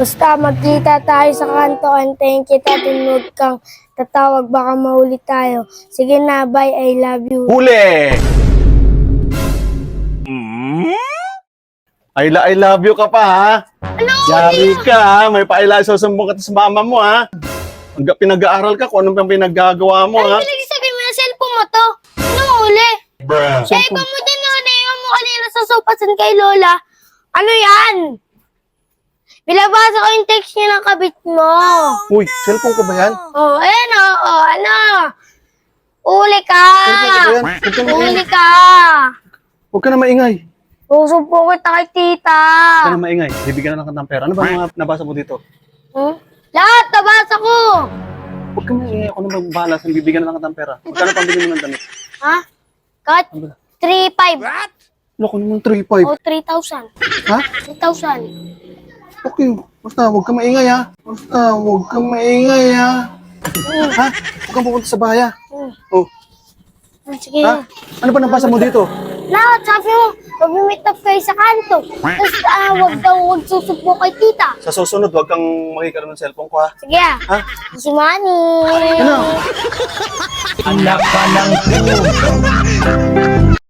Basta magkita tayo sa kanto, antayin kita, tunod kang tatawag, baka mahuli tayo. Sige na, bye, I love you. Huli! I love you ka pa, ha? Ano? Yari ka, ha? May paila, susumbong ka sa mama mo, ha? Pinag-aaral ka kung anong pang pinaggagawa mo, ha? Ano pinag-isabi mo na cellphone mo to? Ano huli? Bruh. Eh, ikaw mo din naiwan mo kanina sa sopasan kay Lola. Ano yan? Bilabasa ko yung text niya ng kabit mo. Uy, cellphone ko ba yan? Oh, ayan o. Oh, ano? Uli ka! Cellphone ko ba yan? Huwag ka na Uli maingay. ka! Huwag ka na maingay. Susumpo kita kay tita. Huwag ka na maingay. Bibigyan na lang kita ng pera. Ano ba mga nabasa mo dito? Hmm? Lahat, nabasa ko. Huwag ka maingay. Ako na bahala sa bibigyan na lang kita ng pera. Magkano pang bili mo ng damit? Ha? Cut? Ano ba? 3,500. Loko naman 3,500. O 3,000. Ha? 3,000. Okay. Basta huwag ka maingay, ha? Basta huwag ka maingay, ha? Ha? Huwag kang pupunta sa bahay, ha? Oh. Sige. Ha? Ano ba nabasa mo dito? Lahat, sabi mo, mag-meet up kayo sa kanto. Tapos, huwag susumpo kay tita. Sa susunod, huwag kang makikaroon ng cellphone ko, ha? Sige ah. Ha? Si Manny. Ano? Anak ka ng